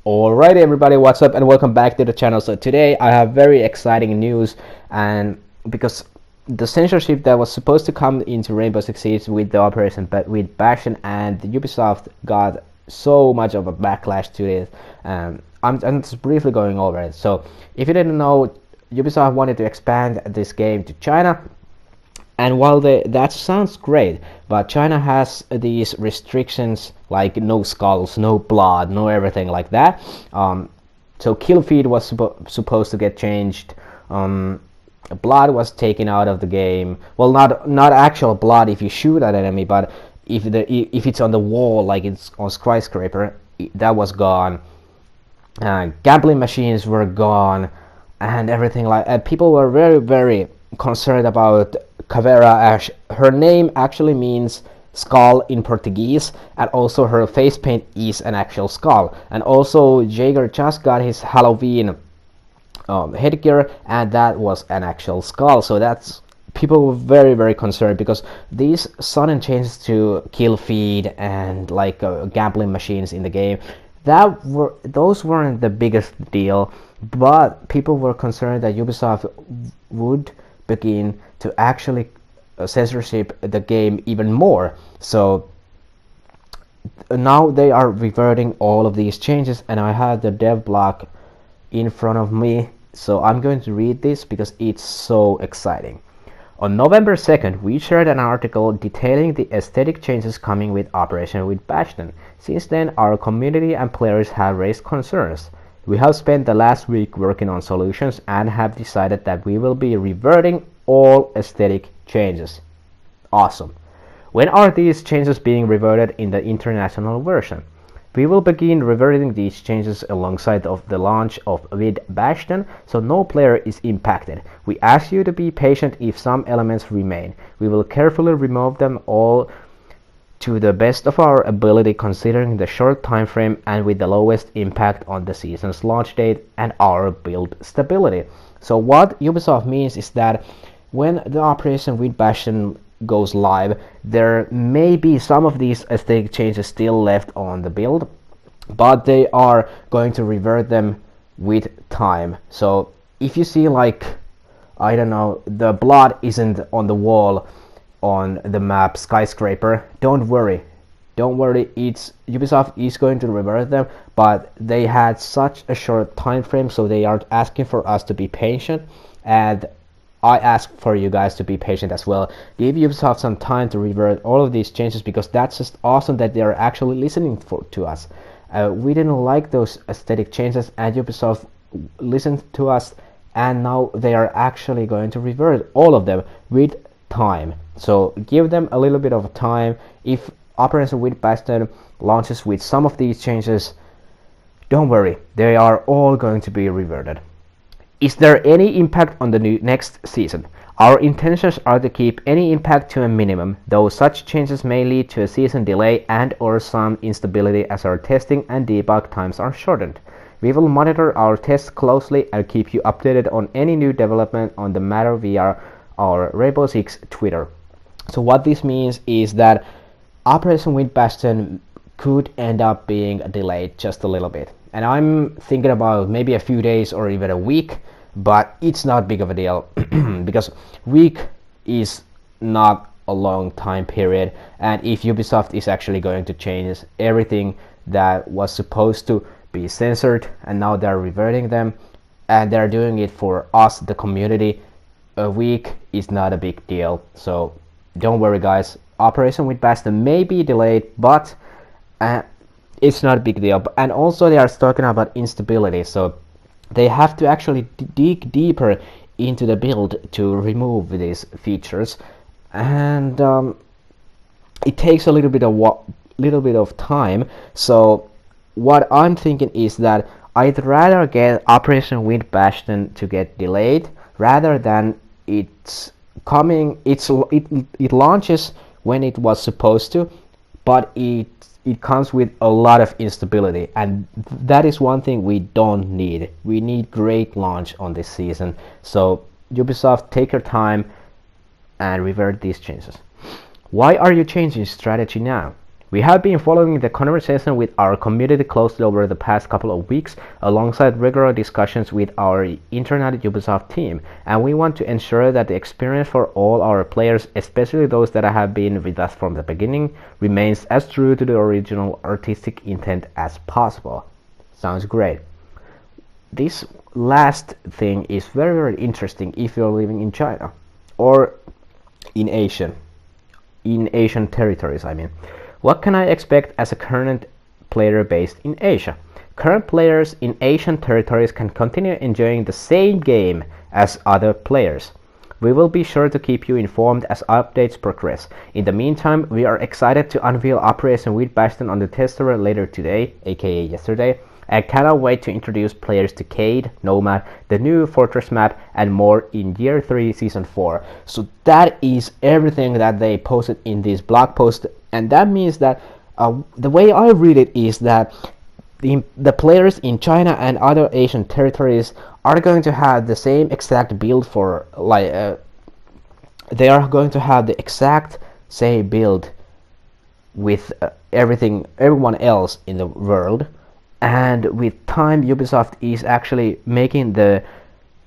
Alright everybody, what's up and welcome back to the channel. So today I have very exciting news, and because the censorship that was supposed to come into Rainbow Six Siege with the operation but with Bastion, and Ubisoft got so much of a backlash to it. I'm just briefly going over it. So if you didn't know, Ubisoft wanted to expand this game to China. And while that sounds great, but China has these restrictions like no skulls, no blood, no everything like that. So kill feed was supposed to get changed. Blood was taken out of the game. Well, not actual blood if you shoot at an enemy, but if it's on the wall, like it's on skyscraper, that was gone. Gambling machines were gone, and everything like people were very concerned about Caveira. Her name actually means skull in Portuguese, and also her face paint is an actual skull. And also Jaeger just got his Halloween headgear, and that was an actual skull. So that's, people were very concerned because these sudden changes to kill feed and like gambling machines in the game, those weren't the biggest deal, but people were concerned that Ubisoft would begin to actually censorship the game even more. So now they are reverting all of these changes, and I have the dev block in front of me, so I'm going to read this because it's so exciting. On November 2nd, we shared an article detailing the aesthetic changes coming with Operation with Bastion. Since then, our community and players have raised concerns. We have spent the last week working on solutions and have decided that we will be reverting all aesthetic changes. Awesome. When are these changes being reverted in the international version? We will begin reverting these changes alongside of the launch of with Bastion, so no player is impacted. We ask you to be patient if some elements remain. We will carefully remove them all to the best of our ability, considering the short time frame and with the lowest impact on the season's launch date and our build stability. So what Ubisoft means is that when the operation with Bastion goes live, there may be some of these aesthetic changes still left on the build, but they are going to revert them with time. So if you see, like, I don't know, the blood isn't on the wall on the map skyscraper, don't worry, it's Ubisoft is going to revert them, but they had such a short time frame, so they are asking for us to be patient, and I ask for you guys to be patient as well. Give Ubisoft some time to revert all of these changes, because that's just awesome that they are actually listening to us. We didn't like those aesthetic changes, and Ubisoft listened to us, and now they are actually going to revert all of them with time. So give them a little bit of time. If Operation with Bastion launches with some of these changes, don't worry, they are all going to be reverted. Is there any impact on the next season? Our intentions are to keep any impact to a minimum, though such changes may lead to a season delay and or some instability as our testing and debug times are shortened. We will monitor our tests closely and keep you updated on any new development on the matter via our Rainbow Six Twitter. So what this means is that Operation with Bastion could end up being delayed just a little bit. And I'm thinking about maybe a few days or even a week, but it's not big of a deal because week is not a long time period. And if Ubisoft is actually going to change everything that was supposed to be censored, and now they're reverting them, and they're doing it for us, the community, a week is not a big deal. So don't worry guys, Operation with Bastion may be delayed, but it's not a big deal. And also they are talking about instability, so they have to actually dig deeper into the build to remove these features, and it takes a little bit of time. So what I'm thinking is that I'd rather get Operation with Bastion to get delayed rather than it launches when it was supposed to, but it comes with a lot of instability, and that is one thing we don't need. We need great launch on this season. So Ubisoft, take your time and revert these changes. Why are you changing strategy now? We have been following the conversation with our community closely over the past couple of weeks, alongside regular discussions with our internal Ubisoft team, and we want to ensure that the experience for all our players, especially those that have been with us from the beginning, remains as true to the original artistic intent as possible. Sounds great. This last thing is very interesting if you're living in China or in Asian territories, I mean. What can I expect as a current player based in Asia? Current players in Asian territories can continue enjoying the same game as other players. We will be sure to keep you informed as updates progress. In the meantime, we are excited to unveil Operation with Bastion on the test server later today, aka yesterday, and cannot wait to introduce players to Cade, Nomad, the new Fortress map, and more in Year 3 Season 4. So that is everything that they posted in this blog post, and that means that the way I read it is that the players in China and other Asian territories are going to have the same exact build for they are going to have the exact same build with everyone else in the world. And with time, Ubisoft is actually making the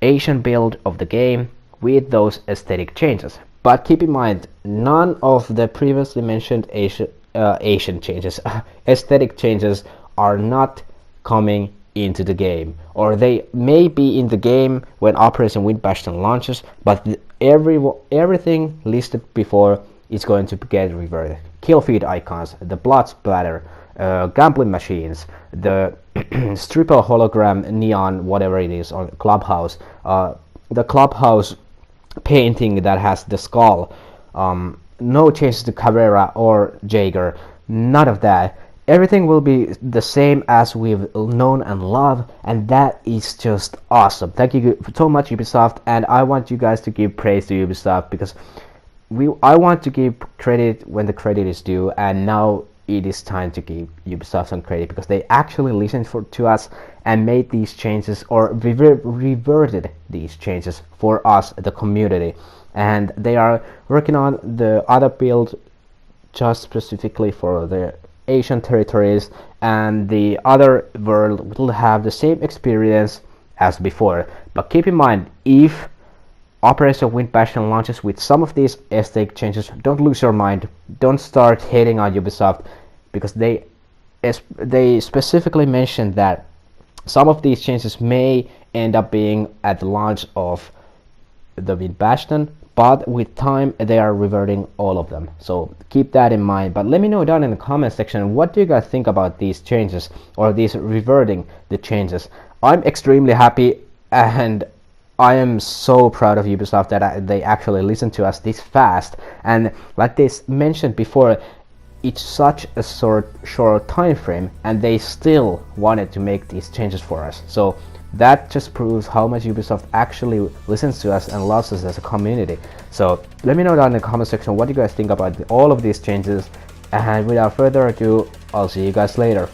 Asian build of the game with those aesthetic changes. But keep in mind, none of the previously mentioned Asian changes, aesthetic changes, are not coming into the game. Or they may be in the game when Operation Wind Bastion launches, but everything listed before is going to get reverted. Kill feed icons, the blood splatter, gambling machines, the stripper hologram neon, whatever it is, on Clubhouse, the Clubhouse painting that has the skull, no changes to Cabrera or Jaeger, none of that. Everything will be the same as we've known and loved, and that is just awesome. Thank you so much, Ubisoft, and I want you guys to give praise to Ubisoft, because I want to give credit when the credit is due, and now it is time to give Ubisoft some credit, because they actually listened to us and made these changes, or reverted these changes for us, the community, and they are working on the other build just specifically for the Asian territories, and the other world will have the same experience as before. But keep in mind, if Operation Wind Bastion launches with some of these aesthetic changes, don't lose your mind. Don't start hating on Ubisoft, because they specifically mentioned that some of these changes may end up being at the launch of the Wind Bastion, but with time they are reverting all of them. So keep that in mind. But let me know down in the comment section, what do you guys think about these changes, or these reverting the changes? I'm extremely happy, and I am so proud of Ubisoft that they actually listened to us this fast. And like they mentioned before, it's such a short time frame, and they still wanted to make these changes for us. So that just proves how much Ubisoft actually listens to us and loves us as a community. So let me know down in the comment section what you guys think about all of these changes, and without further ado, I'll see you guys later.